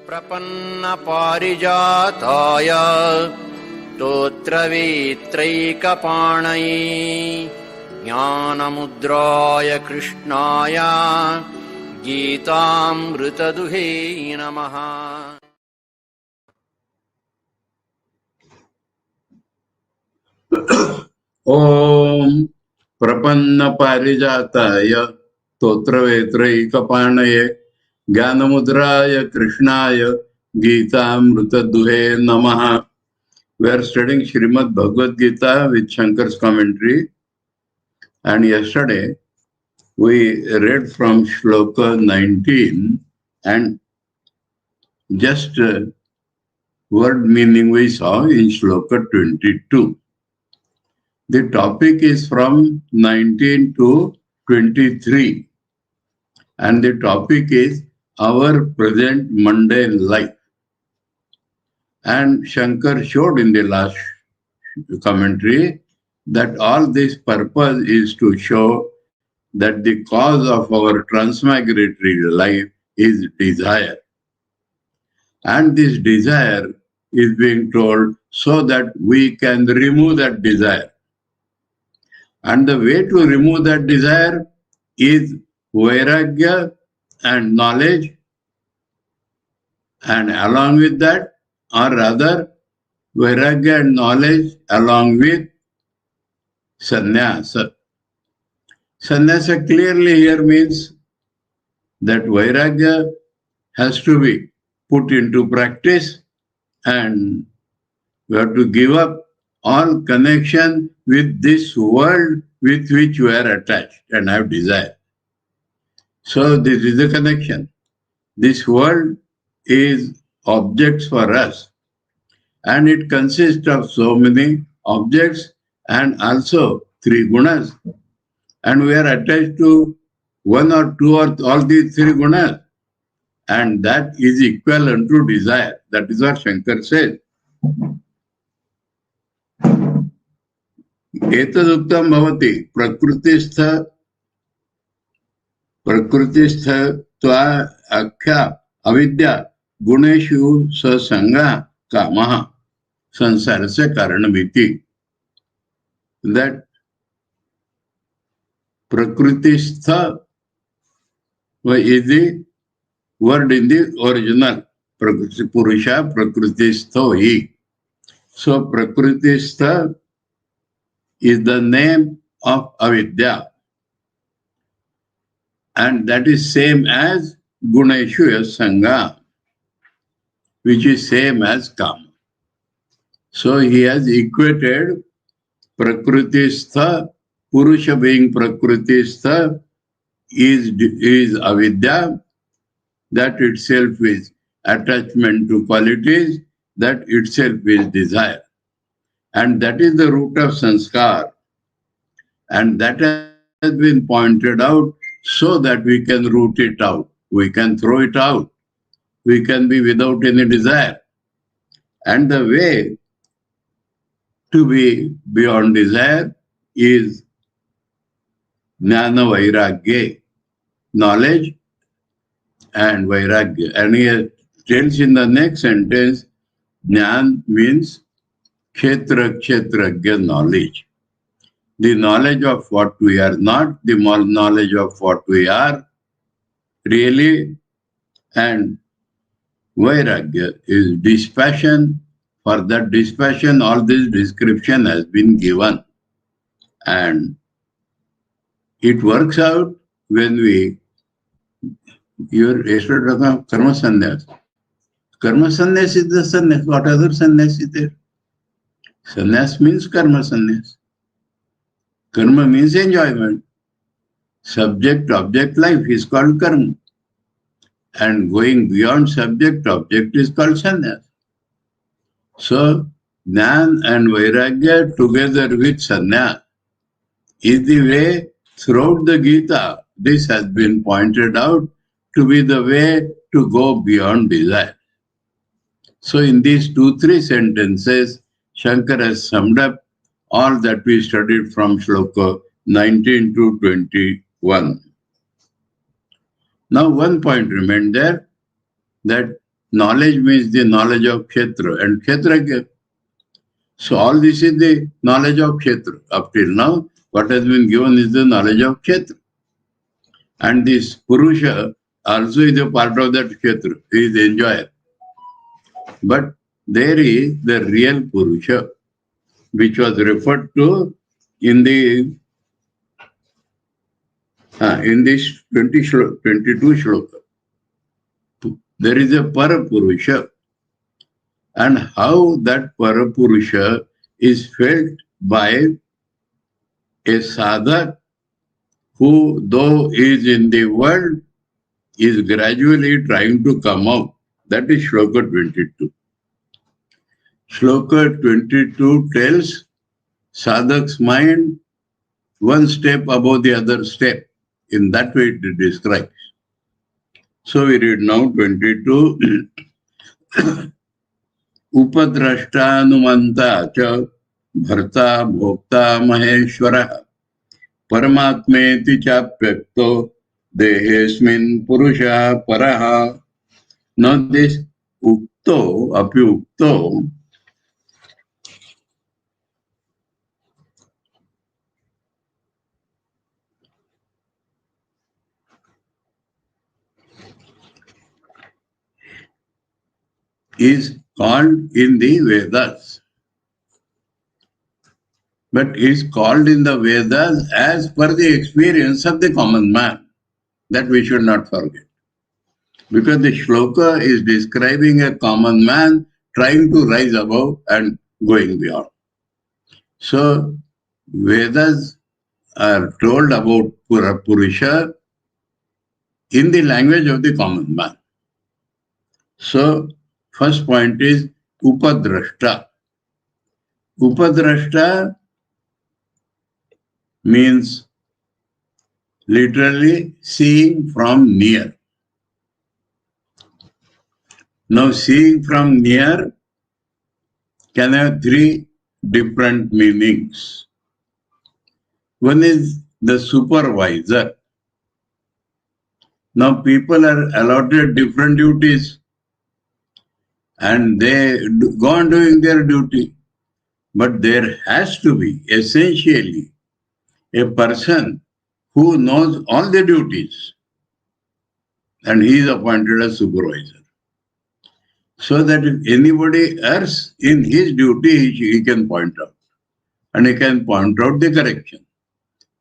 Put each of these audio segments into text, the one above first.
प्रपन्नपारिजाताय स्तोत्रवेत्रैकपाणये ज्ञानमुद्राय कृष्णाय गीतामृतदुहे नमः। ओम प्रपन्नपारिजाताय स्तोत्रवेत्रैकपाणये ज्ञानमुद्राय कृष्णाय गीतामृतदुहे नमः. We are studying Srimad Bhagavad Gita with Shankar's commentary, and yesterday we read from Shloka 19 and just word meaning we saw in Shloka 22. The topic is from 19 to 23, and the topic is our present mundane life. And Shankar showed in the last commentary that all this purpose is to show that the cause of our transmigratory life is desire. And this desire is being told so that we can remove that desire. And the way to remove that desire is vairagya and knowledge, and along with that, or rather, vairagya and knowledge along with sannyasa. Sannyasa clearly here means that vairagya has to be put into practice, and we have to give up all connection with this world with which we are attached and have desire. So this is the connection. This world is objects for us, and it consists of so many objects and also three gunas, and we are attached to one or two or all these three gunas, and that is equivalent to desire. That is what Shankar says. एतदुक्तं भवति प्रकृतिस्थ त्वा अख्या अविद्या गुणेषु ससंगः कामः संसारस्य कारणमिति. That prakritistha is the word in the original. Purusha prakritistho hi. So prakritistha is the name of avidya, and that is same as guneshu sangha, which is same as kama. So he has equated prakritistha, purusha being prakritistha is avidya, that itself is attachment to qualities, that itself is desire. And that is the root of sanskar. And that has been pointed out so that we can root it out. We can throw it out. We can be without any desire. And the way to be beyond desire is jnana vairagya, knowledge and vairagya. And he tells in the next sentence, jnana means kshetrajna knowledge. The knowledge of what we are not, the knowledge of what we are really, and vairagya is dispassion. For that dispassion, all this description has been given. And it works out when we, you're talking of karma sannyas. Karma sannyas is the sannyas. What other sannyas is there? Sannyas means karma sannyas. Karma means enjoyment. Subject-object life is called karma. And going beyond subject-object is called sannyas. So, jnana and vairagya together with sannyas is the way throughout the Gita. This has been pointed out to be the way to go beyond desire. So, in these 2-3 sentences, Shankara has summed up all that we studied from Shloka 19 to 21. Now, one point remained there, that knowledge means the knowledge of Kshetra and Kshetragya. So all this is the knowledge of Kshetra. Up till now, what has been given is the knowledge of Kshetra. And this Purusha also is a part of that Kshetra. He is the enjoyer. But there is the real Purusha, which was referred to in this 22 shloka. There is a Parapurusha. And how that Parapurusha is felt by a sadhak who, though is in the world, is gradually trying to come out. That is Shloka 22. Shloka 22 tells sadhak's mind one step above the other step. In that way it describes. So we read now 22. Upadrashtanumanta cha bharta bhokta maheshwara paramatmeti chapyakto dehesmin purusha paraha. Now this ukto, apyukto, is called in the Vedas. But is called in the Vedas as per the experience of the common man. That we should not forget. Because the shloka is describing a common man trying to rise above and going beyond. So Vedas are told about Purusha in the language of the common man. So first point is Upadrashta. Upadrashta means literally seeing from near. Now seeing from near can have three different meanings. One is the supervisor. Now people are allotted different duties and they go on doing their duty. But there has to be essentially a person who knows all the duties and he is appointed as supervisor. So that if anybody errs in his duty, he can point out. And he can point out the correction.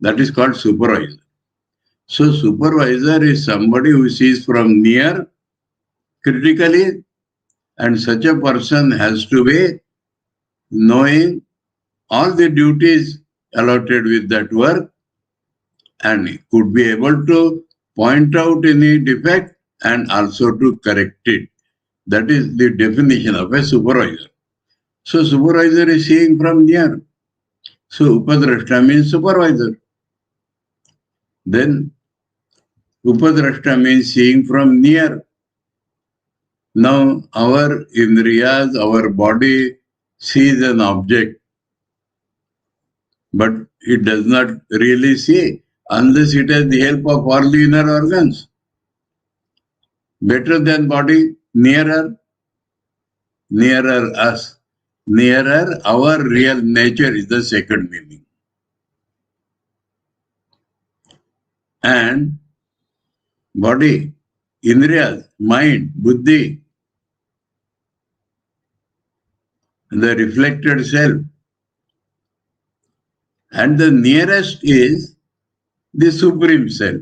That is called supervisor. So supervisor is somebody who sees from near critically, and such a person has to be knowing all the duties allotted with that work and he could be able to point out any defect and also to correct it. That is the definition of a supervisor. So supervisor is seeing from near. So Upadrashta means supervisor. Then Upadrashta means seeing from near. Now our indriyas, our body sees an object, but it does not really see unless it has the help of all the inner organs. Better than body, nearer us, nearer our real nature is the second meaning. And body, indriyas, mind, buddhi, the reflected self. And the nearest is the Supreme Self.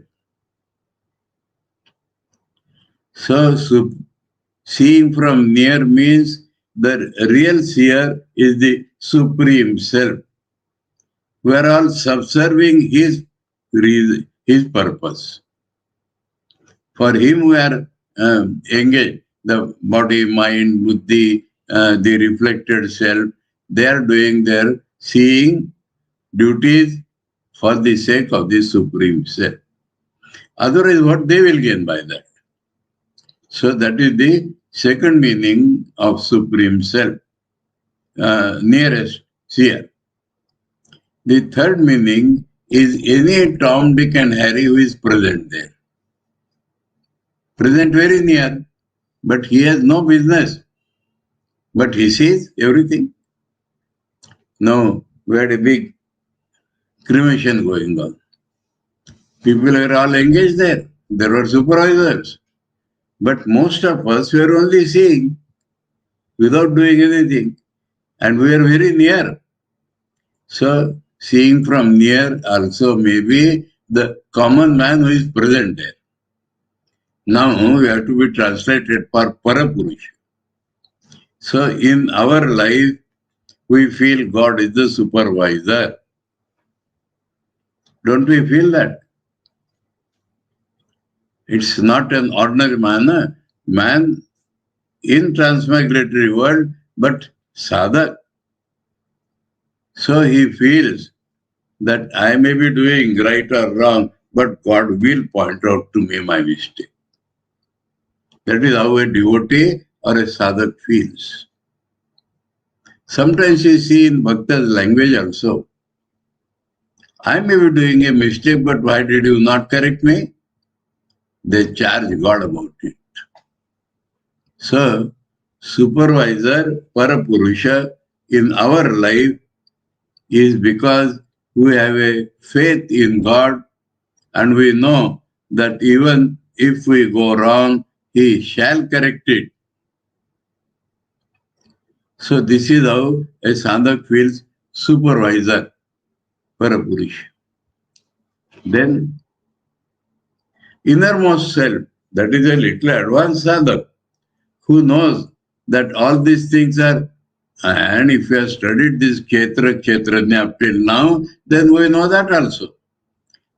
So seeing from near means the real seer is the Supreme Self. We are all subserving his purpose. For him we are engaged. The body, mind, buddhi, the reflected self, they are doing their seeing duties for the sake of the Supreme Self. Otherwise, what they will gain by that? So that is the second meaning of Supreme Self, nearest seer. The third meaning is any Tom, Dick and Harry who is present there. Present very near, but he has no business. But he sees everything. Now, we had a big cremation going on. People were all engaged there. There were supervisors. But most of us were only seeing without doing anything. And we are very near. So, seeing from near also may be the common man who is present there. Now, we have to be translated for Parapurusha. So, in our life, we feel God is the supervisor. Don't we feel that? It's not an ordinary man in transmigratory world, but sadhak. So he feels that I may be doing right or wrong, but God will point out to me my mistake. That is how a devotee or a sadhak feels. Sometimes you see in Bhakta's language also, I may be doing a mistake, but why did you not correct me? They charge God about it. So, supervisor, Parapurusha, in our life is because we have a faith in God and we know that even if we go wrong, He shall correct it. So, this is how a sadhak feels supervisor, Parapurusha. Then, innermost self, that is a little advanced sadhak, who knows that all these things are, and if you have studied this Kshetrajna up till now, then we know that also,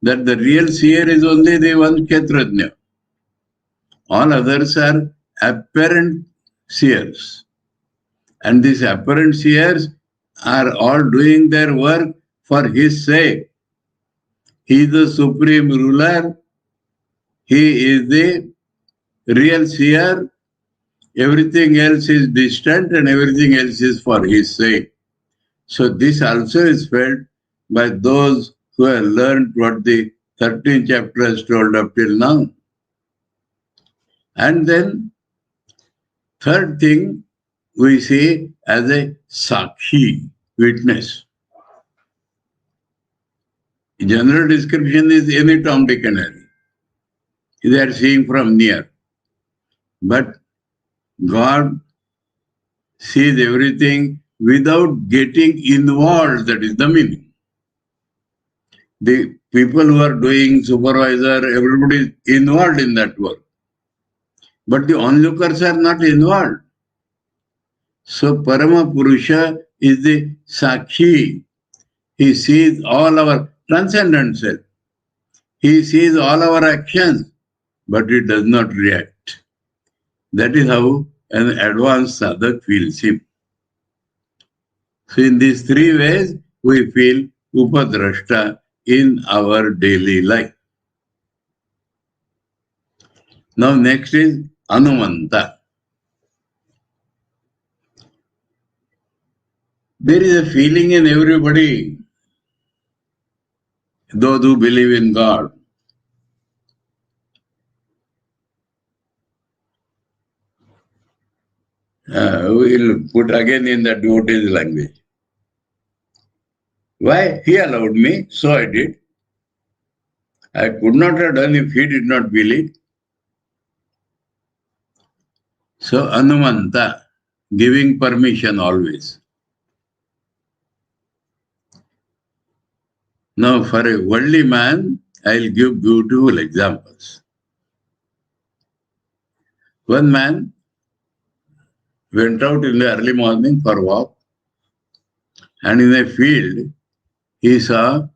that the real seer is only the one Kshetrajna. All others are apparent seers. And these apparent seers are all doing their work for his sake. He is the supreme ruler. He is the real seer. Everything else is distant and everything else is for his sake. So this also is felt by those who have learned what the 13th chapter has told up till now. And then, third thing we see as a sakshi, witness. General description is any Tom, Dick and Harry. They are seeing from near. But God sees everything without getting involved. That is the meaning. The people who are doing supervisor, everybody is involved in that work. But the onlookers are not involved. So Parama Purusha is the Sakshi. He sees all our transcendent self. He sees all our actions, but he does not react. That is how an advanced sadhak feels him. So in these three ways, we feel Upadrashta in our daily life. Now next is Anumanta. There is a feeling in everybody, those who believe in God. We'll put again in the devotee's language. Why? He allowed me, so I did. I could not have done if he did not believe. So Anumanta, giving permission always. Now for a worldly man, I'll give beautiful examples. One man went out in the early morning for a walk, and in a field he saw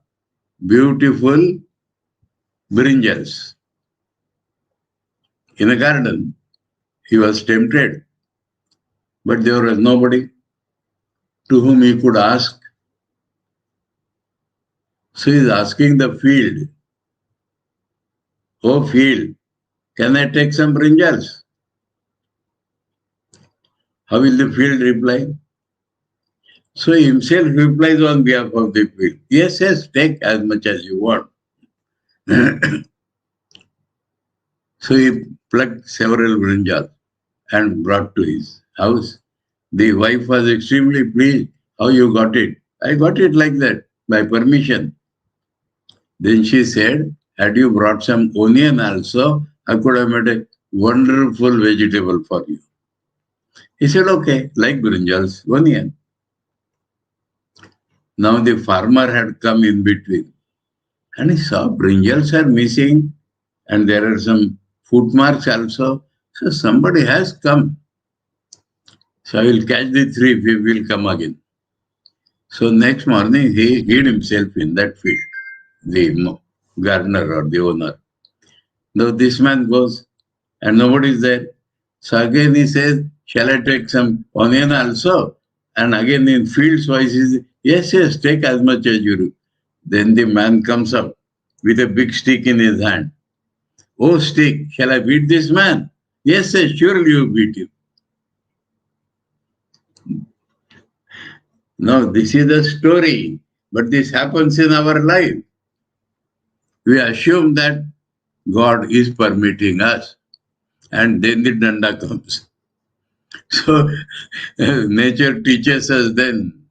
beautiful brinjals. In a garden, he was tempted, but there was nobody to whom he could ask. So he is asking the field, "Oh field, can I take some brinjals?" How will the field reply? So he himself replies on behalf of the field, "Yes, yes, take as much as you want." So he plucked several brinjals and brought to his house. The wife was extremely pleased. How you got it? I got it like that, by permission. Then she said, had you brought some onion also, I could have made a wonderful vegetable for you. He said, okay, like brinjals, onion. Now the farmer had come in between and he saw brinjals are missing and there are some footmarks also. So somebody has come. So I will catch the thief, he will come again. So next morning he hid himself in that field, the gardener or the owner. Now this man goes and nobody is there. So again he says, shall I take some onion also? And again in fields wise he says, yes, take as much as you do. Then the man comes up with a big stick in his hand. Oh stick, shall I beat this man? Yes, surely you beat him. Now this is a story, but this happens in our life. We assume that God is permitting us and then the danda comes. So nature teaches us then.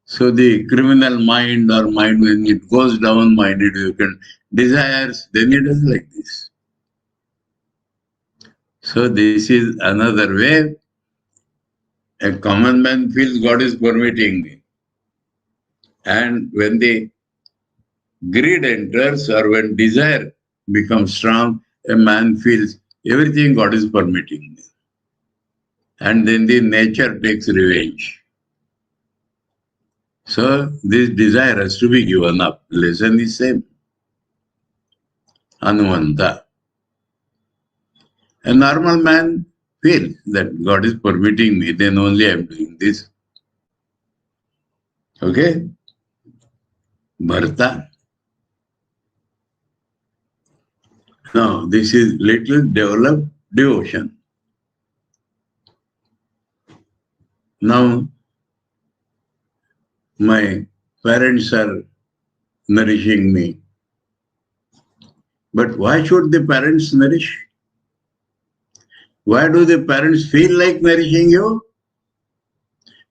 So the criminal mind or mind, when it goes down, minded, you can desires, then it is like this. So this is another way. A common man feels God is permitting me. And when the greed enters or when desire becomes strong, a man feels everything God is permitting me. And then the nature takes revenge. So this desire has to be given up. Lesson is same. Anuvanta. A normal man feels that God is permitting me, then only I am doing this. Okay? Bharta. Now, this is little developed devotion. Now, my parents are nourishing me. But why should the parents nourish? Why do the parents feel like nourishing you?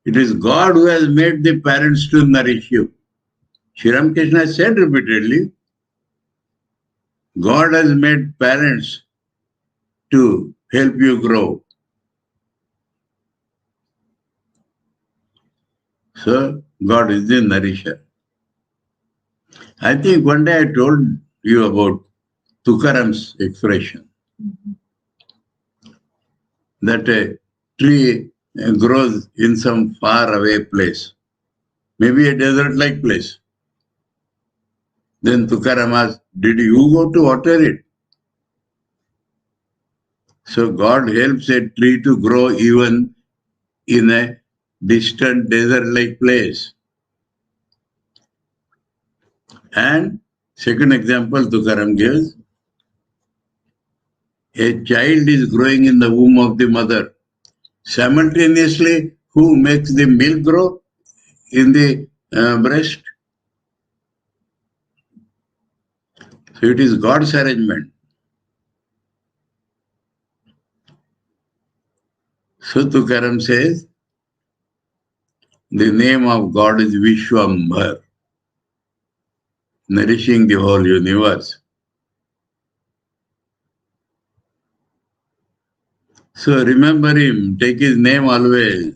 It is God who has made the parents to nourish you. Sri Ramakrishna said repeatedly, God has made parents to help you grow. So, God is the nourisher. I think one day I told you about Tukaram's expression that a tree grows in some far away place, maybe a desert-like place. Then Tukaram asked, did you go to water it? So God helps a tree to grow even in a distant desert-like place. And second example Tukaram gives, a child is growing in the womb of the mother. Simultaneously, who makes the milk grow in the breast? So it is God's arrangement. So Tukaram says, the name of God is Vishwambhar, nourishing the whole universe. So remember him, take his name always.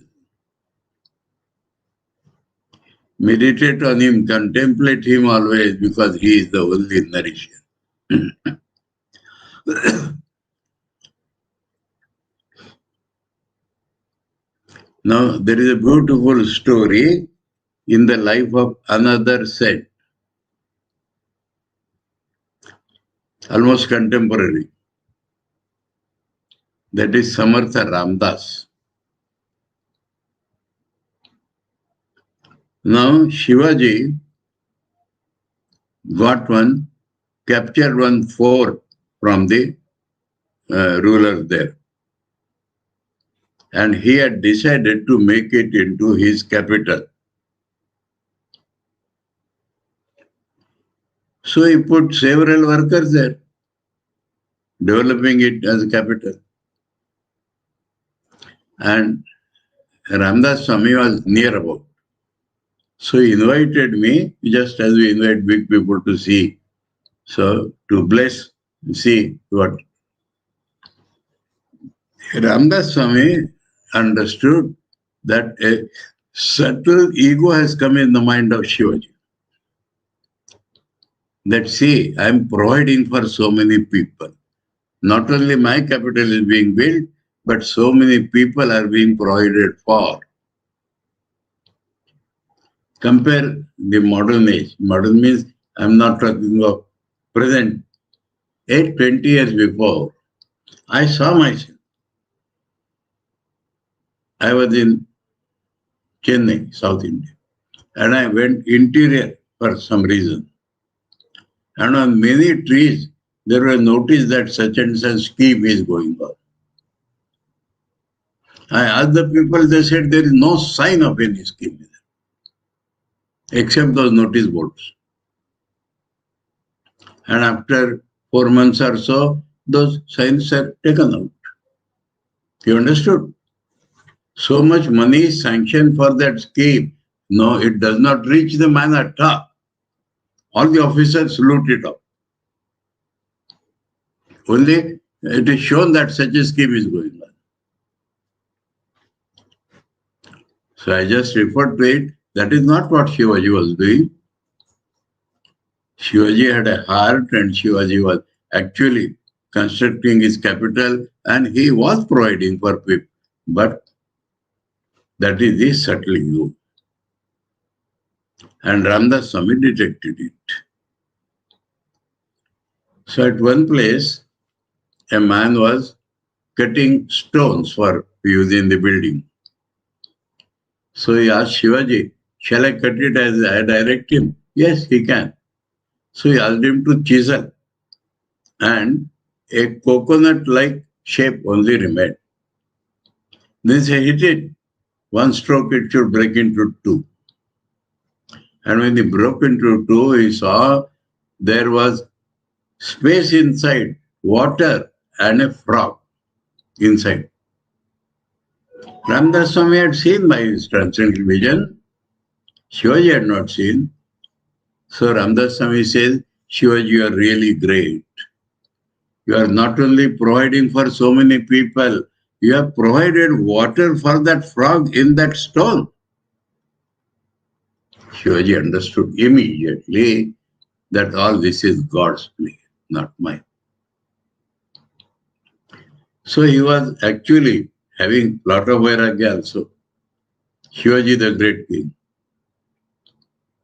Meditate on him, contemplate him always, because he is the only nourisher. Now, there is a beautiful story in the life of another saint, almost contemporary. That is Samartha Ramdas. Now, Shivaji captured one fort from the ruler there. And he had decided to make it into his capital. So he put several workers there, developing it as a capital. And Ramdas Swami was near about. So he invited me, just as we invite big people to see. So to bless, see what Ramdas Swami understood, that a subtle ego has come in the mind of Shivaji. That see, I am providing for so many people. Not only my capital is being built, but so many people are being provided for. Compare the modern age. Modern means I'm not talking of present. 20 years before, I saw myself. I was in Chennai, South India, and I went interior for some reason. And on many trees, there was notice that such and such scheme is going on. I asked the people, they said there is no sign of any scheme there, except those notice boards. And after 4 months or so, those signs are taken out. You understood? So much money is sanctioned for that scheme. No, it does not reach the man at top. All the officers loot it up. Only it is shown that such a scheme is going on. So I just referred to it. That is not what Shivaji was doing. Shivaji had a heart, and Shivaji was actually constructing his capital, and he was providing for people. But that is the subtle ego. And Ramdas Swami detected it. So at one place, a man was cutting stones for use in the building. So he asked Shivaji, shall I cut it as I direct him? Yes, he can. So he asked him to chisel, and a coconut-like shape only remained. Then he hit it. One stroke, it should break into two. And when he broke into two, he saw there was space inside, water, and a frog inside. Ramdas Swami had seen by his transcendental vision. Shivaji had not seen. So Ramdas Swami says, Shivaji, you are really great. You are not only providing for so many people, you have provided water for that frog in that stone. Shivaji understood immediately that all this is God's play, not mine. So he was actually having a lot of vairagya also. Shivaji, the great king.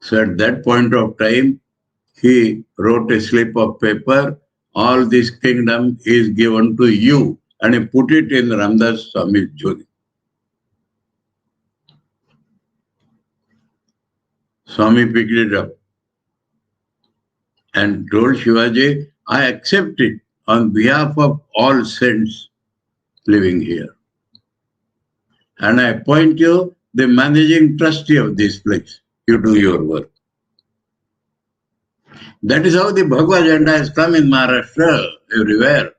So at that point of time, he wrote a slip of paper, all this kingdom is given to you, and he put it in Ramdas Swami's jodi. Swami picked it up and told Shivaji, I accept it on behalf of all saints living here. And I appoint you the managing trustee of this place. You do your work. That is how the Bhagavad Gita has come in Maharashtra, everywhere.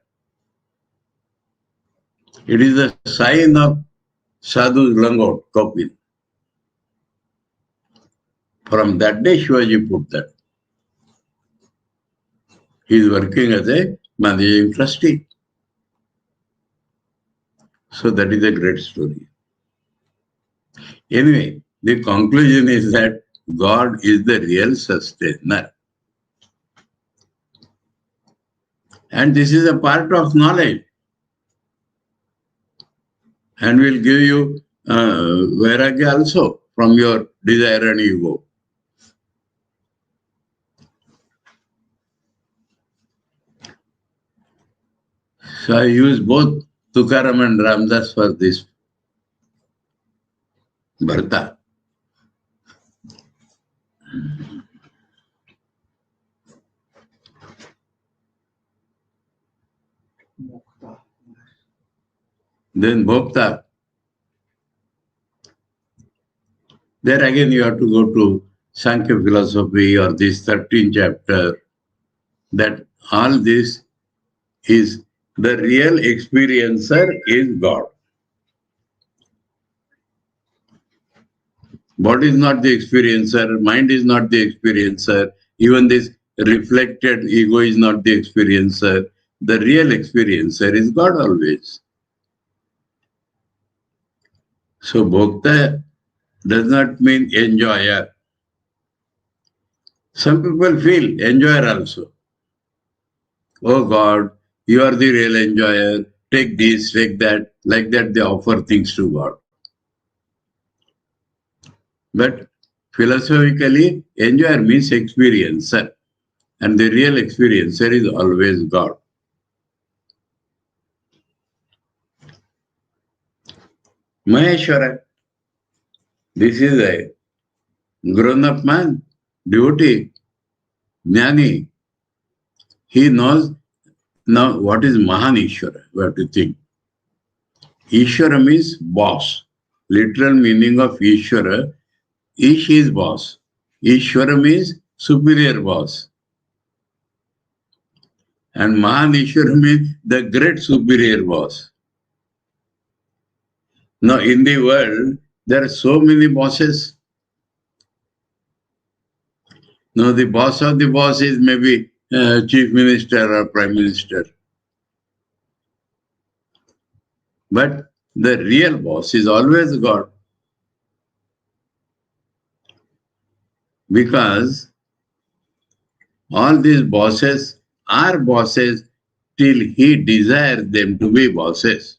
It is a sign of Sadhu's langot, copy. From that day, Shivaji put that. He is working as a managing trustee. So that is a great story. Anyway, the conclusion is that God is the real sustainer. And this is a part of knowledge. And will give you vairagya also from your desire and ego. So I use both Tukaram and Ramdas for this Bharta. Then Bhokta. There again you have to go to Sankhya philosophy or this 13th chapter, that all this is the real experiencer is God. Body is not the experiencer, mind is not the experiencer, even this reflected ego is not the experiencer. The real experiencer is God always. So Bhokta does not mean enjoyer. Some people feel enjoyer also. Oh God, you are the real enjoyer. Take this, take that. Like that they offer things to God. But philosophically, enjoyer means experiencer. And the real experiencer is always God. Maheshwara. This is a grown-up man, devotee, jnani. He knows now what is Mahan Ishvara. We have to think. Ishvara means boss. Literal meaning of Ishvara, Ish is boss. Ishvara means superior boss. And Mahan Ishvara means the great superior boss. Now in the world, there are so many bosses. Now the boss of the boss is maybe chief minister or prime minister. But the real boss is always God. Because all these bosses are bosses till he desires them to be bosses.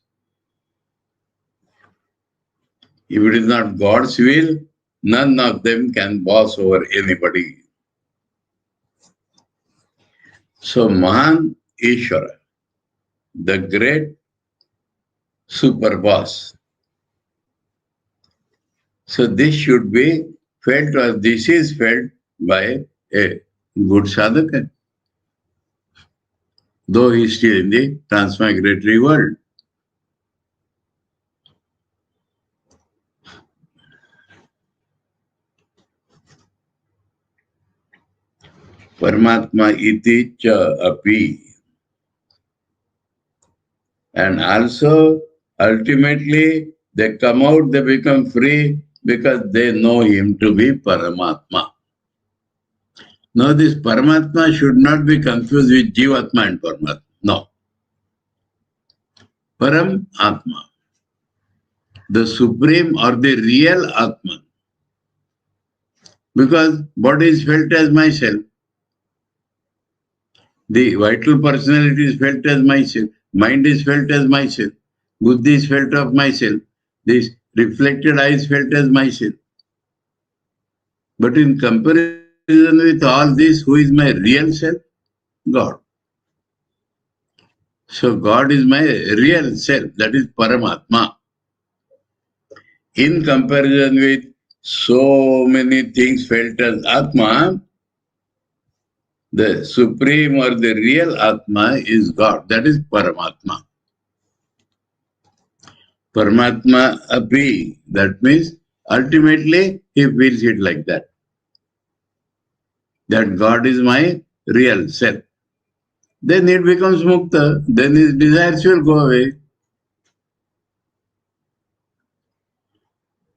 If it is not God's will, none of them can boss over anybody. So Mahan Ishvara, the great super boss. So this should be felt, or this is felt by a good sadhaka, though he is still in the transmigratory world. Paramatma iti cha api. And also, ultimately, they come out, they become free because they know him to be Paramatma. Now, this Paramatma should not be confused with Jivatma and Paramatma. No. Param Atma, the supreme or the real Atman. Because body is felt as myself. The vital personality is felt as myself. Mind is felt as myself. Buddhi is felt of myself. This reflected eye is felt as myself. But in comparison with all this, who is my real self? God. So God is my real self, that is Paramatma. In comparison with so many things felt as Atma, the supreme or the real Atma is God, that is Paramatma. Paramatma api, that means ultimately he feels it like that. That God is my real self. Then it becomes mukta, then his desires will go away.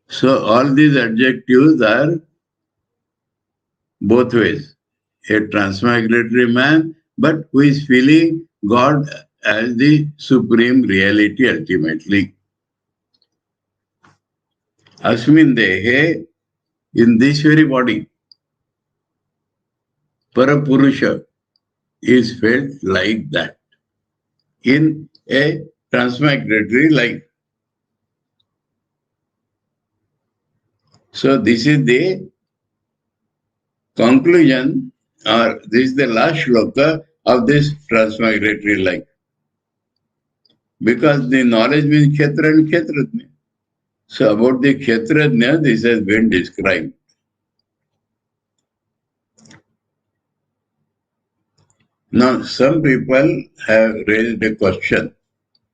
So all these adjectives are both ways. A transmigratory man, but who is feeling God as the supreme reality ultimately. Asmin dehe, in this very body, Parapurusha is felt like that in a transmigratory life. So this is the conclusion, or this is the last shloka of this transmigratory life. Because the knowledge means Kshetra and Kshetrajna. So about the Kshetrajna, this has been described. Now, some people have raised a question.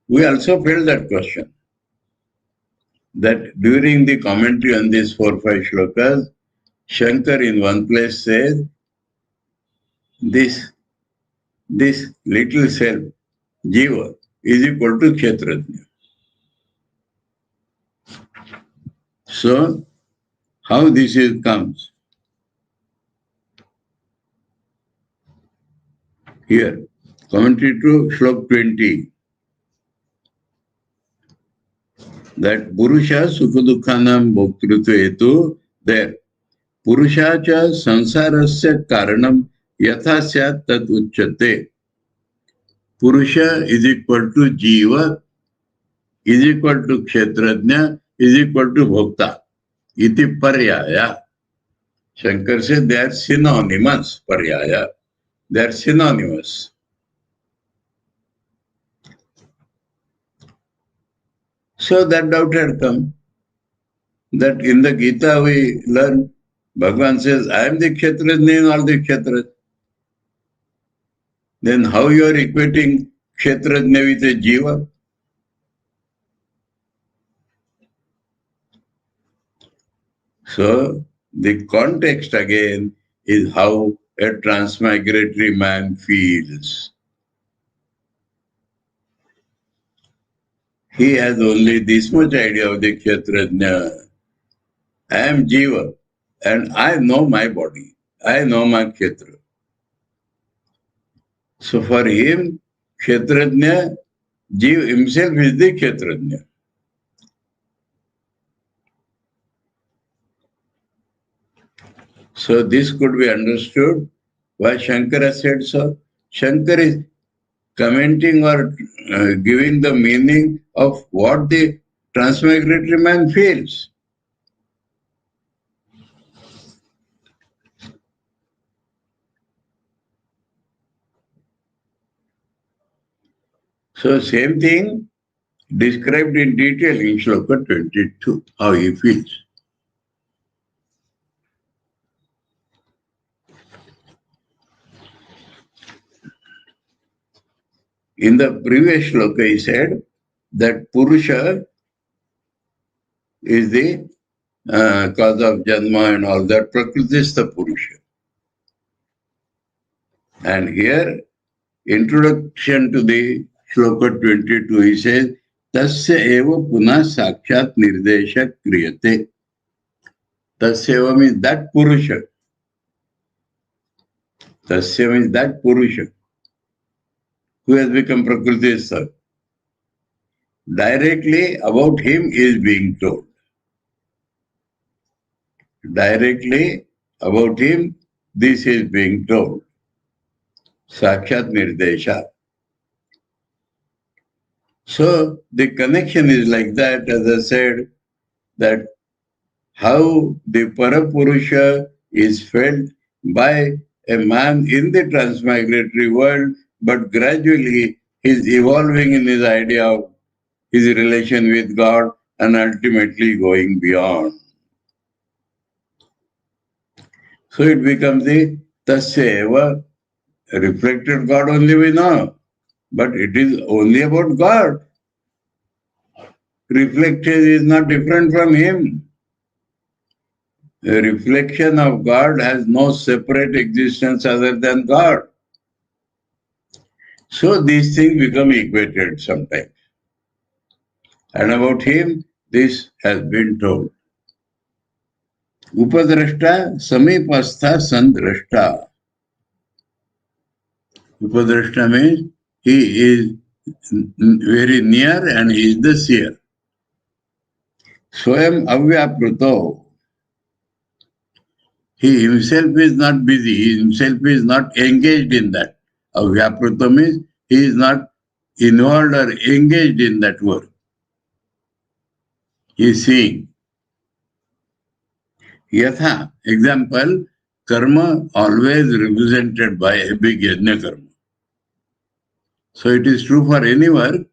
We also felt that question. That during the commentary on these 4-5 shlokas, Shankar in one place says, this little self, Jiva, is equal to Kshetrajna. So, How this comes? Here, commentary to Shlok 20. That Purusha Sukha-Dukhanam Bhoktrutva Hetu, there. Purushacha Sansarasya Karanam Yatha Syat Tat Uchyate. Purusha is equal to Jiva, is equal to Kshetrajna, is equal to Bhokta. Iti Paryaya. Shankar said they are synonymous, Paryaya. They are synonymous. So that doubt had come. That in the Gita we learn, Bhagavan says, I am the Kshetrajna in all the Kshetras. Then how you are equating Kshetrajna with a Jiva? So the context again is how a transmigratory man feels. He has only this much idea of the Kshetrajna. I am Jiva and I know my body. I know my Kshetra. So for him, Kshetrajna, Jiva himself is the Kshetrajna. So this could be understood why Shankara said so. Shankara is commenting or giving the meaning of what the transmigratory man feels. So same thing described in detail in Shloka 22, how he feels. In the previous shloka, he said that Purusha is the cause of Janma and all that. Prakriti is the Purusha. And here, introduction to the shloka 22, he says, Tasya eva puna sakshat nirdesha kriyate. Tasya eva means that Purusha. Tasya means that Purusha who has become Prakriti. Directly about him is being told. Directly about him, this is being told. Sakshat Nirdesha. So the connection is like that, as I said, that how the Parapurusha is felt by a man in the transmigratory world, but gradually he's evolving in his idea of his relation with God and ultimately going beyond. So it becomes the Tasya eva, reflected God only we know, but it is only about God. Reflected is not different from Him. The reflection of God has no separate existence other than God. So these things become equated sometimes. And about Him, this has been told. Upadrashta samipastha sandrashta. Upadrashta means he is very near and he is the seer. Swayam avyapruto. He himself is not busy, he himself is not engaged in that. Avyapruto means he is not involved or engaged in that work. He is seeing. Yatha, example, karma always represented by a big yajna karma. So it is true for any work,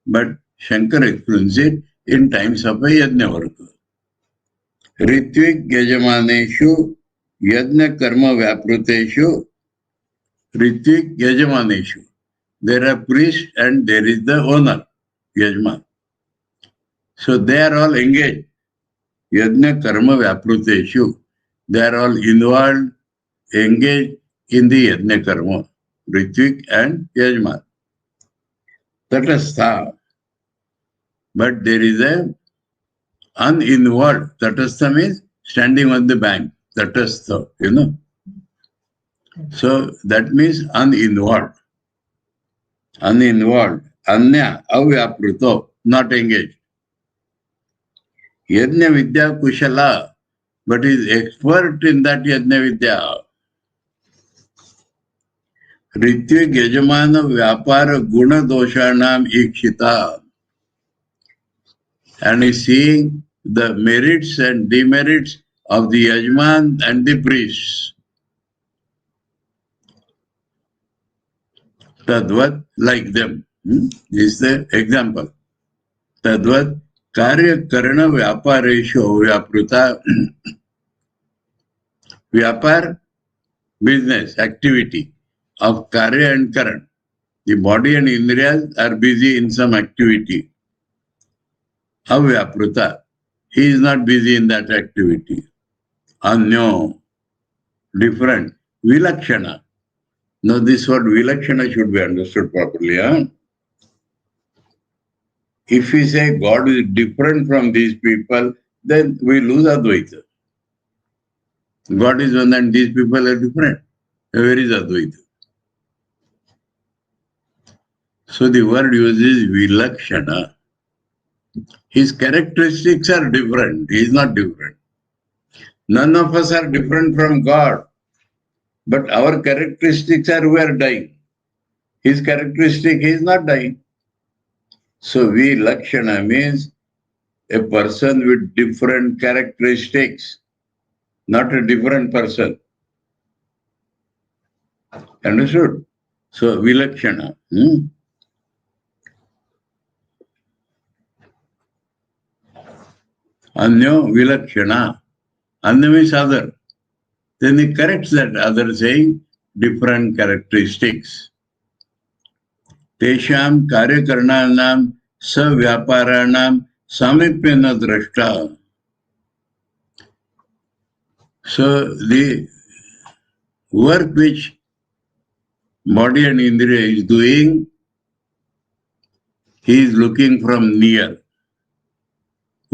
but Shankar explains it in times of a yajna work. Ritvik yajamaneshu yajna karma vyapruteshu ritvik yajamaneshu. There are priests and there is the owner, yajman. So they are all engaged. Yajna karma vyapruteshu. They are all involved, engaged in the yajna karma. Ritvik and yajman. Tatastha. But there is a uninvolved. Tatastha means standing on the bank, tatastha, So that means uninvolved. Uninvolved. Anya, avyapruto, not engaged. Yajna Vidya Kushala, but is expert in that Yajna Vidya. Ritvik Yajamana Vyapara Guna Doshanam Ikshita. And is seeing the merits and demerits of the Yajman and the priests. Tadvat, like them. Is the example. Tadvat, Karya Karana Vyaparesho Vyapruta. Vyapar, business, activity of Karya and Karan. The body and Indriyas are busy in some activity. Avyapruta. He is not busy in that activity. Anyo, different. Vilakshana. Now this word Vilakshana should be understood properly. If we say God is different from these people, then we lose Advaita. God is one and these people are different. Where is Advaita? So the word uses Vilakshana. His characteristics are different. He is not different. None of us are different from God. But our characteristics are we are dying. His characteristic, he is not dying. So Vilakshana means a person with different characteristics, not a different person. Understood? So Vilakshana. Anyo Vilakshana. Anya means other. Then he corrects that other saying different characteristics. Tesham karyakarnanam savyaparanam samipyana drashta. So the work which body and indriya is doing, he is looking from near.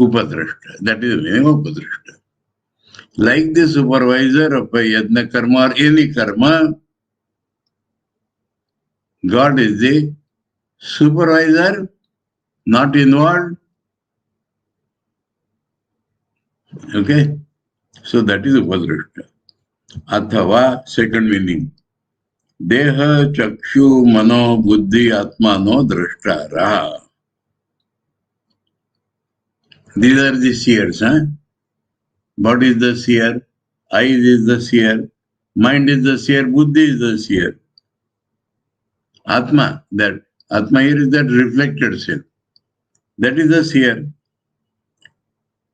Upadrashta. That is the meaning of upadrashta. Like the supervisor of a yajna karma or any karma, God is the supervisor, not involved. Okay? So that is upadrashta. Athava, second meaning. Deha, chakshu, mano, buddhi, atma, no, drashta, raha. These are the seers. Body is the seer, eyes is the seer, mind is the seer, buddhi is the seer. Atma, that Atma here is that reflected self. That is the seer.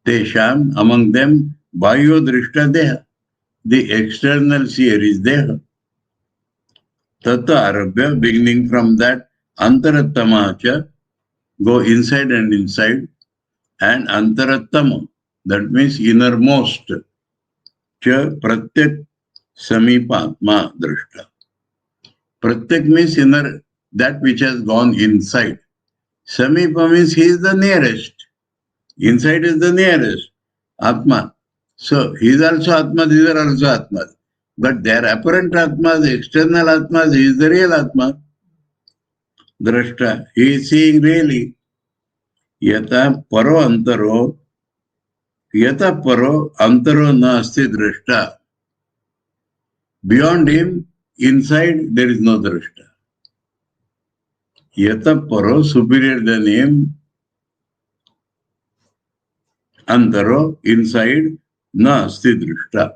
Tesham, among them, Bayo Drishta Deha. The external seer is Deha. Tata Arabhya, beginning from that, Antarattamacha, go inside and inside, and Antarattama, that means innermost. Cha Pratyak Samipatma Drishta. Pratyak means inner, that which has gone inside. Samipa means he is the nearest. Inside is the nearest. Atma. So he is also Atma, these are also Atmas. But they are apparent Atmas, external Atmas, he is the real Atma. Drashta. He is seeing really. Yata paro antaro. Yata paro antaro na asti drashta. Beyond him, inside, there is no drashta. Yata paro, superior than him, antaro, inside, na asti drishta.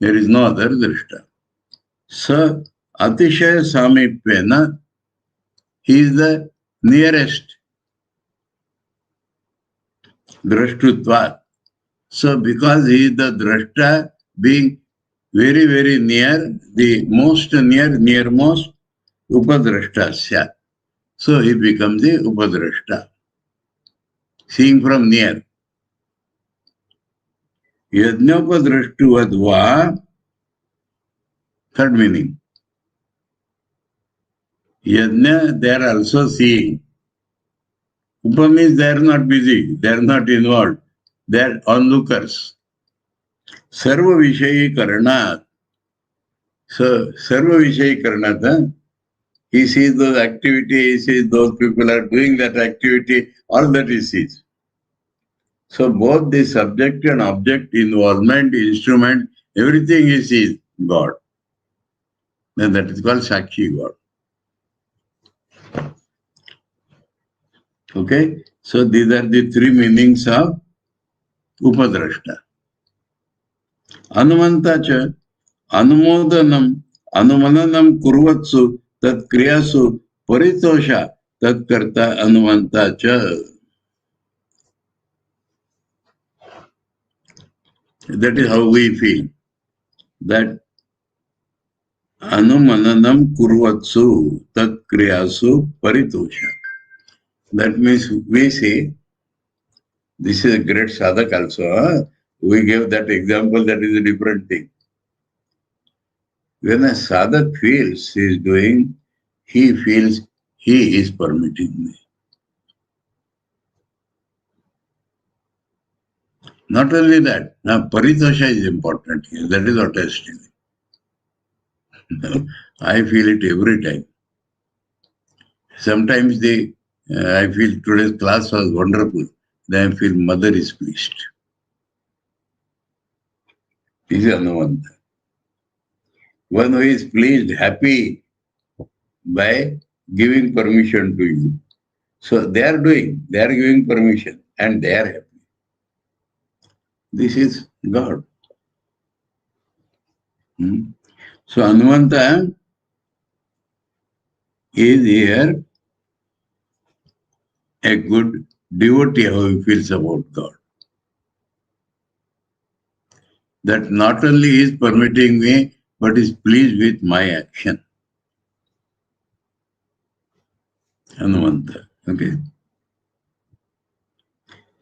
There is no other drishta. Sa atishaya samipyena, he is the nearest drashtutvat. So because he is the drashta, being very, very near, the most near, nearmost, upadrashtasya. So he becomes the upadrashta. Seeing from near. Yajnopadrashtuvadva, third meaning. Yajna, they are also seeing. Upa means they are not busy, they are not involved, they are onlookers. सर्व विषयी करणात. So, sarva vishay karanata, he sees those activities, he sees those people are doing that activity, all that he sees. So both the subject and object, involvement, instrument, everything he sees God. And that is called Sakshi God. Okay? So these are the three meanings of Upadrashta. Anumanta cha, anumodanam, anumananam kurvatsu, tat kriyasu, paritosha, tat karta anumanta cha. That is how we feel. That anumananam kurvatsu, tat kriyasu, paritosha. That means we say, this is a great sadhak also. Huh? We gave that example, that is a different thing. When a sadhak feels he is doing, he feels he is permitting me. Not only that, now paritosha is important here. That is what I was telling. I feel it every time. Sometimes I feel today's class was wonderful. Then I feel mother is pleased. This is Anuvanta. One who is pleased, happy by giving permission to you. So they are giving permission and they are happy. This is God. So Anuvanta is here a good devotee how he feels about God. That not only he is permitting me, but is pleased with my action. Anuvanta. Okay.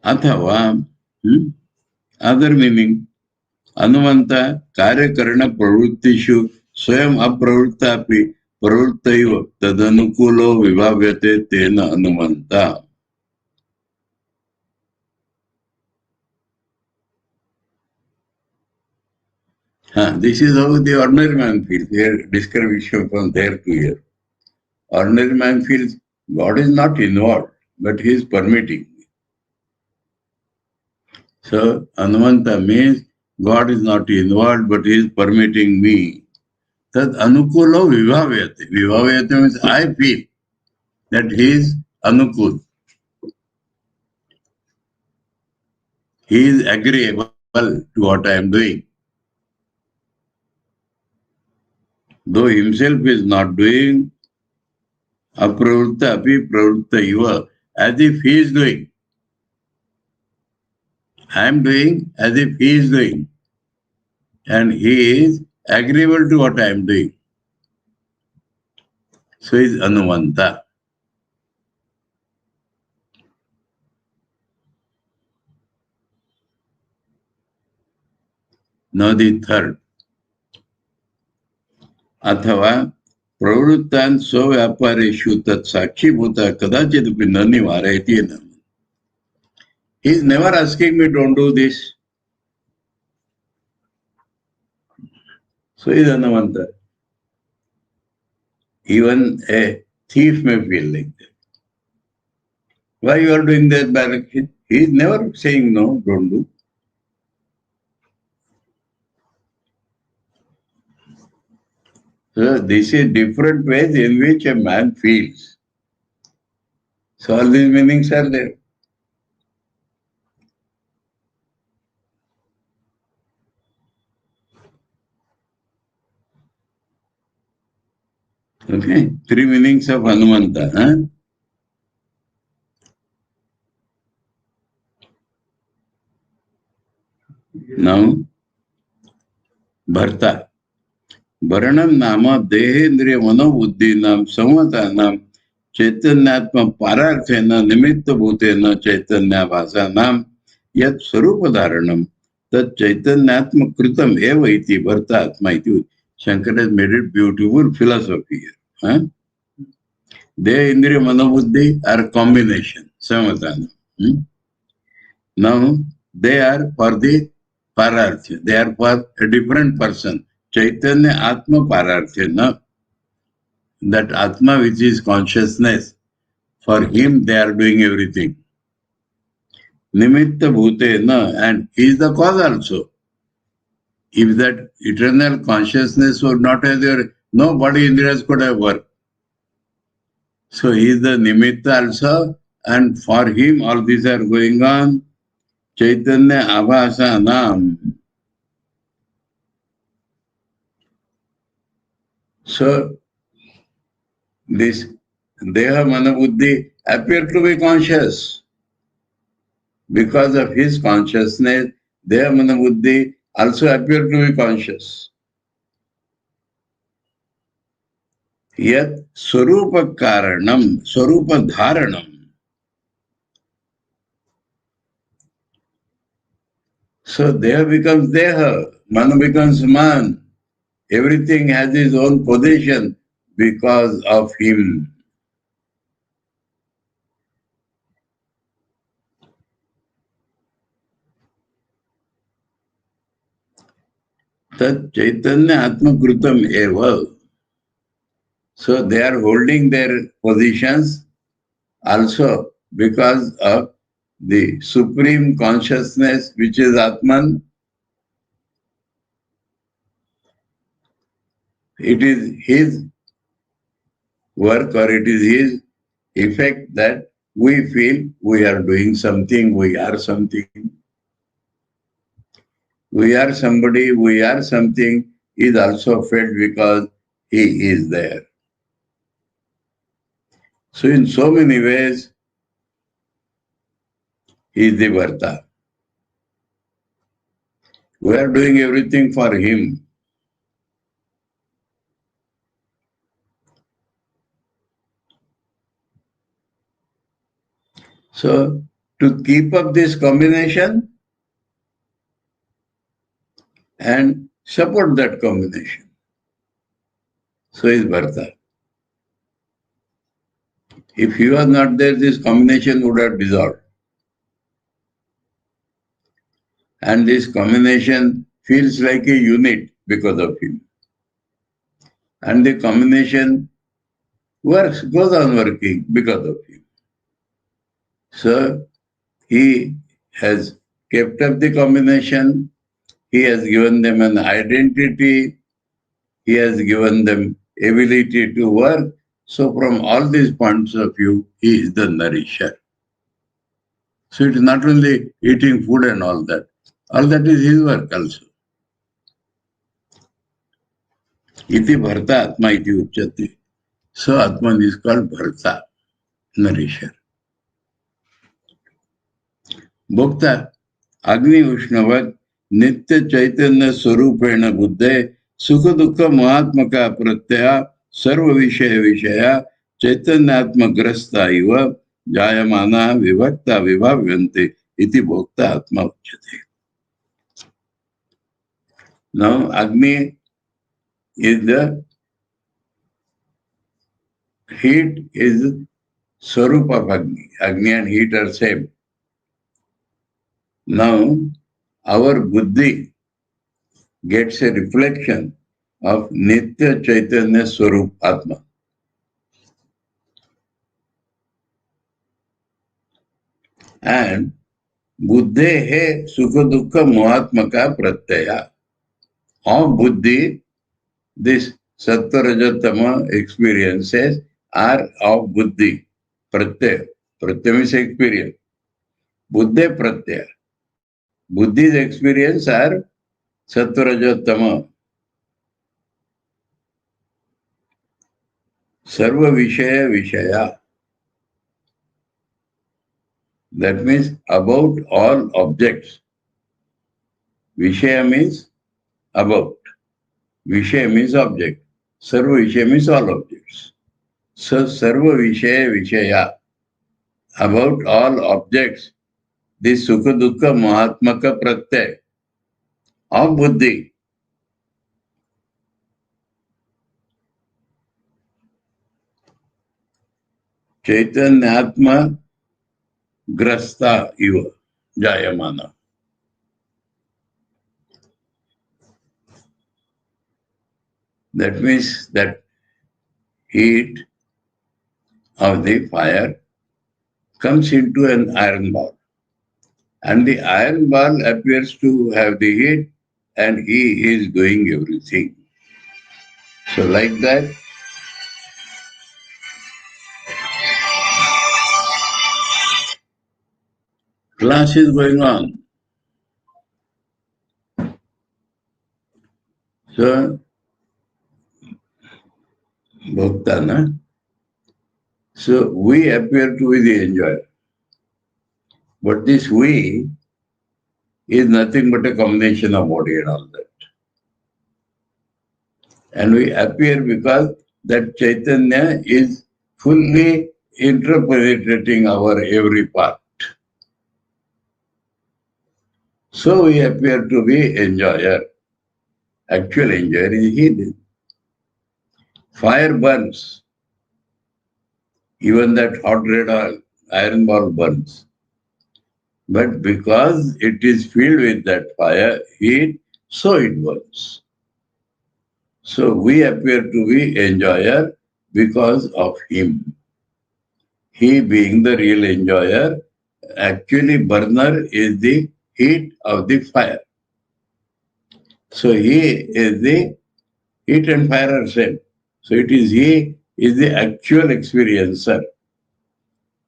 Athava, other meaning, Anuvanta karya karana pravrittishu swayam apravrittapi pravrittaiva tadanukulo vivavyate tena Anuvanta. This is how the ordinary man feels. Here, description from there to here. Ordinary man feels God is not involved, but he is permitting. So, Anuvanta means God is not involved, but he is permitting me. Tad anukulo vivavyate. Vivavyate means I feel that he is anukul. He is agreeable to what I am doing. Though himself is not doing, apravritta api pravritta iva, as if he is doing. I am doing as if he is doing. And he is agreeable to what I am doing. So he is Anuvanta. Now the third. Athava pravrittan svyapareshu tat sakshibhuta kadachidapi na nivarayati. He is never asking me, don't do this. So he is Anuvanta. Even a thief may feel like that. Why you are doing that bad action? He is never saying no, don't do. So this is different ways in which a man feels. So all these meanings are there. Okay, three meanings of Anuvanta. Now, Bharta. Varanam nama dehendriya manobuddhinam samvatanam chaitanyatma pararthena nimitta bhutena chaitanya bhasanam yat sarupadaranam tat chaitanyatma kritam eva iti Bharta atma iti. Shankara has made it beautiful philosophy here. Dehendriya manobuddhi are combination, samvatana. Now, they are for the Pararthya. They are for a different person. Chaitanya Atma Pararthya. No? That Atma which is consciousness, for him they are doing everything. Nimitta Bhutena, and he is the cause also. If that eternal consciousness would not have there, no body indriyas could have worked. So he is the Nimitta also, and for him all these are going on. Chaitanya Abhasa Nam. So this Deha Mana Buddhi appear to be conscious. Because of his consciousness, Deha Mana Buddhi also appear to be conscious. Yet Swarupa Karanam, Swarupa Dharanam. So Deha becomes Deha, Mana becomes Man. Everything has its own position because of him. Tat Chaitanya Atma Krutam Eva. So they are holding their positions also because of the supreme consciousness which is Atman. It is his work or it is his effect that we feel we are doing something, we are something. We are somebody, we are something is also felt because he is there. So in so many ways, he is the Varta. We are doing everything for him. So to keep up this combination and support that combination. So is Bharata. If he was not there, this combination would have dissolved. And this combination feels like a unit because of him. And the combination works, goes on working because of him. So he has kept up the combination, he has given them an identity, he has given them ability to work. So from all these points of view, he is the nourisher. So it is not only eating food and all that is his work also. Iti Bharta Atma iti uchyati. So Atman is called Bharta, nourisher. Bhokta, Agni Ushnavat, Nitya Chaitanya Swarupena Buddhe, Sukha Dukkha Mahatmaka Pratyaya, Sarva Vishaya Vishaya, Chaitanyatma Grasta Iva, Jayamana Vivakta Vibhavyante, Iti Bhokta Atma Uchyate. Now, Agni is the heat, is Swarupa of Agni. Agni and heat are same. Now, our buddhi gets a reflection of Nitya Chaitanya Swarup Atma. And buddhehe sukha dukkha mohatmaka pratyaya. Of buddhi, this sattva-rajatama experiences are of buddhi. Pratyaya. Pratyaya means experience. Buddhe pratyaya. Buddhi's experience are sattva-rajatama. Sarva Vishaya Vishaya. That means about all objects. Vishaya means about. Vishaya means object. Sarva Vishaya means all objects. So Sarva Vishaya Vishaya. About all objects. This Sukha Dukkha Mahatmaka Pratyaya of Buddhi. Chaitanyatma Grasta Iva Jayamana. That means that heat of the fire comes into an iron ball. And the iron ball appears to have the heat, and he is doing everything. So like that, class is going on. So, Bhakta, so we appear to be the enjoyer. But this we is nothing but a combination of body and all that. And we appear because that Chaitanya is fully interpenetrating our every part. So we appear to be enjoyer. Actual enjoyer is hidden. Fire burns. Even that hot red oil, iron ball burns. But because it is filled with that fire, heat, so it burns. So we appear to be enjoyer because of him. He being the real enjoyer, actually burner is the heat of the fire. So he is the heat and fire are same. So it is he is the actual experiencer.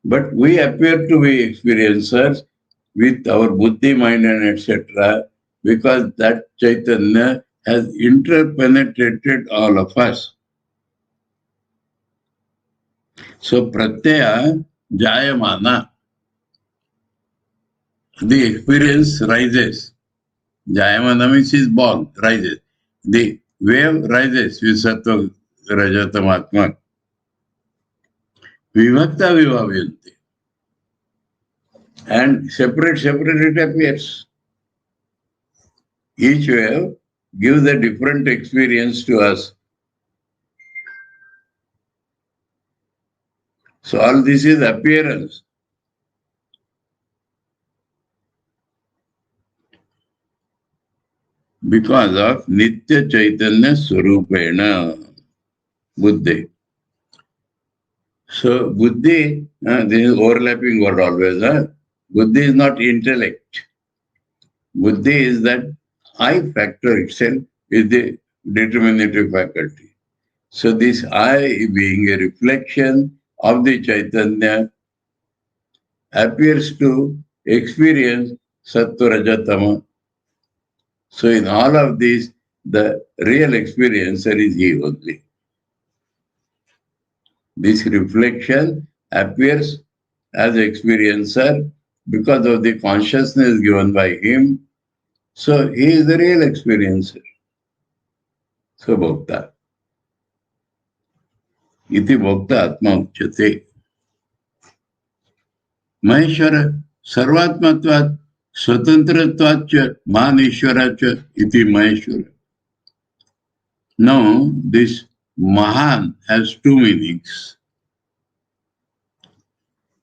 But we appear to be experiencers with our buddhi, mind and etc. because that Chaitanya has interpenetrated all of us. So pratyaya jayamana, the experience rises. Jayamana means is born, rises. The wave rises with sattva rajatamatma. Vivakta vibhavanti. And separate it appears. Each wave gives a different experience to us. So all this is appearance. Because of Nitya Chaitanya Swarupena Buddhi. So Buddhi, this is overlapping word always. Buddhi is not intellect. Buddhi is that I factor itself is the determinative faculty. So this I being a reflection of the Chaitanya appears to experience Sattva Rajatama. So in all of these, the real experiencer is he only. This reflection appears as experiencer because of the consciousness given by him. So he is the real experiencer. So Bhakta. Iti Bhakta Atma Uchyate. Maheshwara Sarvatmatvat Swatantratvacha Mahaneshwaracha Iti Maheshwara. Now this Mahan has two meanings.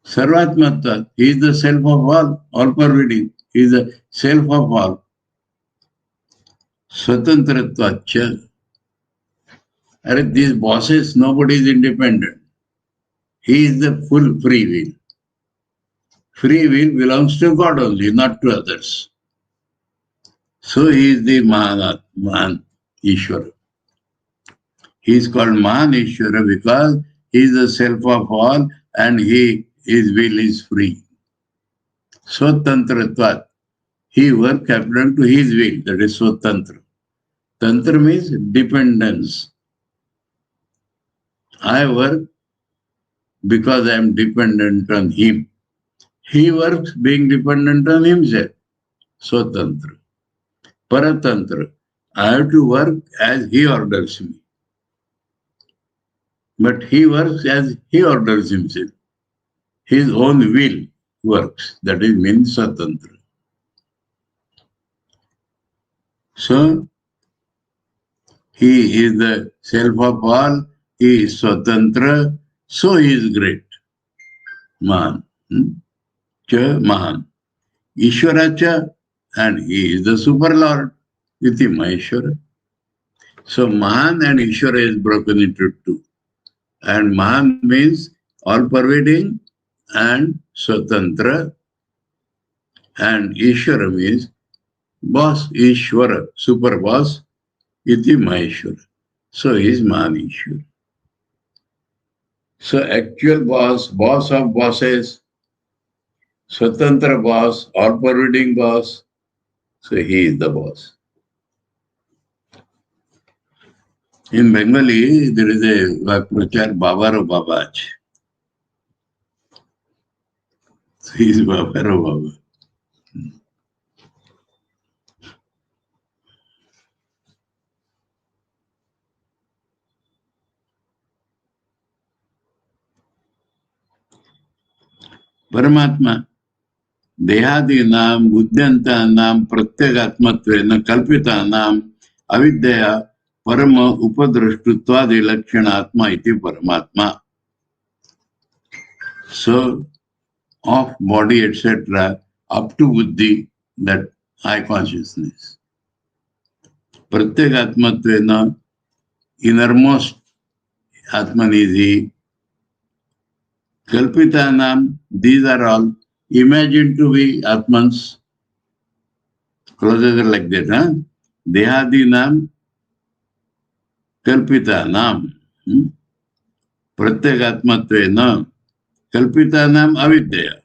Sarvatmatvat, he is the self of all pervading. He is the self of all. Swatantratvacha. These bosses, nobody is independent. He is the full free will. Free will belongs to God only, not to others. So he is the Mahan Ishvara. He is called Mahan Ishvara because he is the self of all and his will is free. Swatantratvat. He works according to his will, that is Swatantra. Tantra means dependence. I work because I am dependent on him. He works being dependent on himself. Swatantra. Paratantra. I have to work as he orders me. But he works as he orders himself. His own will works. That is means Swatantra. So, he is the self of all, he is Swatantra, so he is great. Mahan. Cha Mahan. Ishvaracha, and he is the Super Lord, Iti Maheshwara. So Mahan and Ishvara is broken into two. And Mahan means all-pervading and Swatantra. And Ishvara means boss, Ishvara, super boss, iti Maheshwara. So he is Mahan Ishvara. So actual boss, boss of bosses, Swatantra boss, all-pervading boss. So he is the boss. In Bengali, there is a Vakrachar Babaro Babaj. So he is Babaro Baba. Paramatma. देहादीनां बुद्ध्यन्तानां प्रत्यगात्मत्वेन कल्पितानां अविद्यया परम उपद्रष्टृत्वादि लक्षण आत्मा इति परमात्मा. So of body etc. up to buddhi, that high consciousness. Pratyagaatmatvena, innermost Atman is he. Kalpitanam, these are all imagined to be Atmans. Closes like that, huh? Dehadinam, Kalpitanam. Pratyagaatmatvena, Kalpitanam avidya.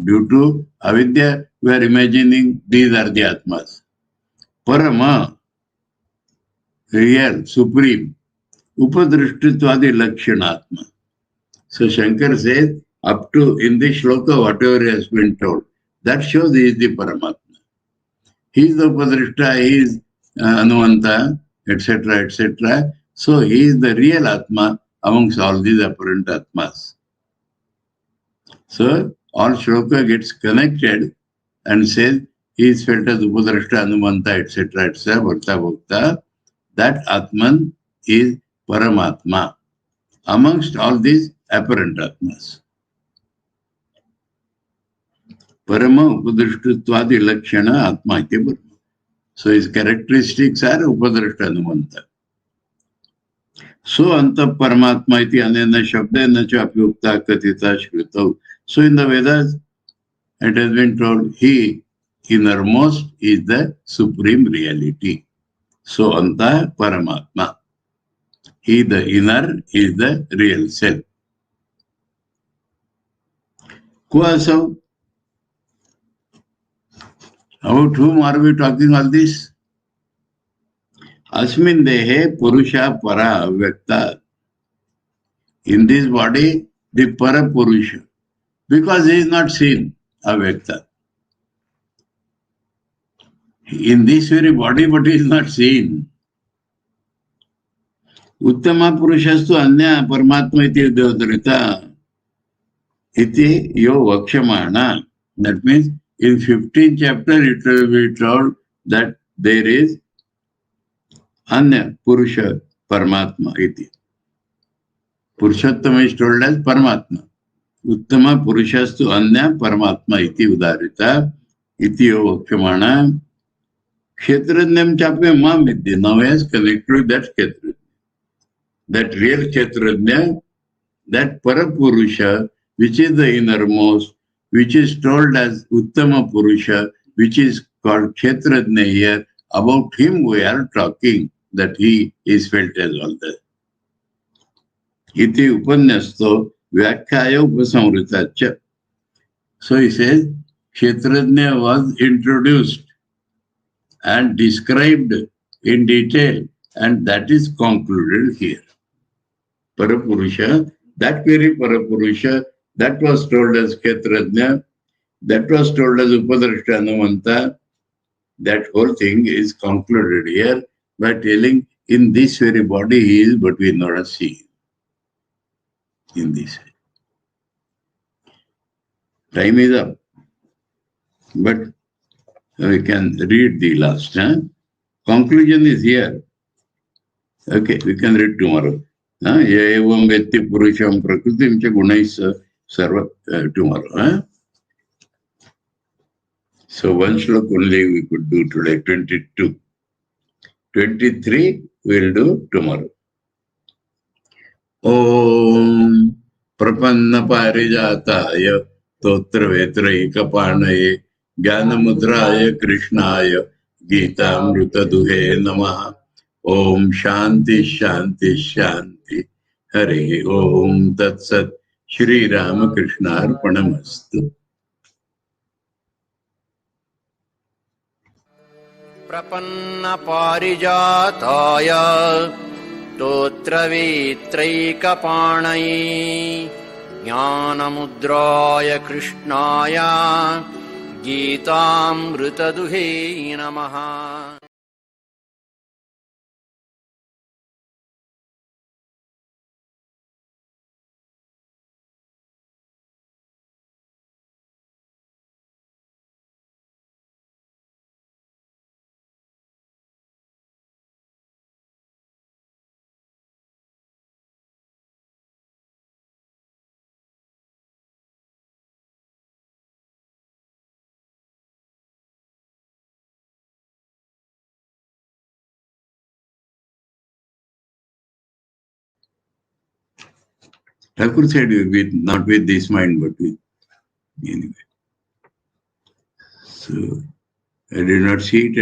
Due to avidya, we are imagining these are the Atmas. Parama, real, supreme. Upadrishtitvadi lakshanatma. So Shankar says, up to in this shloka, whatever has been told, that shows he is the Paramatma. He is the Upadrishta, he is Anuvanta, etc., etc. So he is the real Atma amongst all these apparent Atmas. So all shloka gets connected and says, he is felt as Upadrishta, Anuvanta, etc., etc., Bhakta, Bhakta. That Atman is Paramatma amongst all these apparent Atmas. Parama Upadrishtitvadi Lakshana Atma iti Brahma. So his characteristics are Upadrishta Anumanta. So Anta Paramatma iti anena shabdena cha apyukta katita shritau. So in the Vedas, it has been told, he, innermost, is the supreme reality. So Anta Paramatma. He, the inner, is the real self. Kuasau. About whom are we talking all this? Asmin dehe purusha para avyakta. In this body, the para purusha. Because he is not seen, avyakta. In this very body, but he is not seen. Uttama purushastu anya paramatma iti devadarita. Iti yo vakshamana. That means in 15th chapter it will be told that there is Anya Purusha Paramatma iti. Purushottama is told as Paramatma. Uttama Purushastu Anya Paramatma iti udarita. Iti yo vakshamana. Kshetrajnam chape ma vidya. Now he has connected with that Kshetrajna. That real Kshetrajna, that Parapurusha, which is the innermost, which is told as Uttama Purusha, which is called Kshetrajna here, about him we are talking, that he is felt as all that. Iti upanyasto vyakkhaya upasamritacha. So he says, Kshetrajna was introduced and described in detail, and that is concluded here. Parapurusha, that very Parapurusha, that was told as Kshetrajna, that was told as Upadrishta Anumanta. That whole thing is concluded here by telling in this very body he is, but we not see in this way. Time is up, but we can read the last. Conclusion is here. Okay, we can read tomorrow. Evam vetti purusham prakritim cha gunais sarva tomorrow. So one shlok only we could do today, 22. 23, we'll do tomorrow. Om Prapanna Parijataya Totra Vetraikapanaye Jnanamudraya Krishnaya Gita Amrita Duhe Namaha. Om Shanti Shanti Shanti. Hare Om Tat Sat. Shri Ramakrishna Arpanamastu. Prapanna parijataya totra vitraikapanaye jnanamudraya krishnaya Gita-amrita duhe namaha. Thakur said with not with this mind, but with anyway. So I did not see it.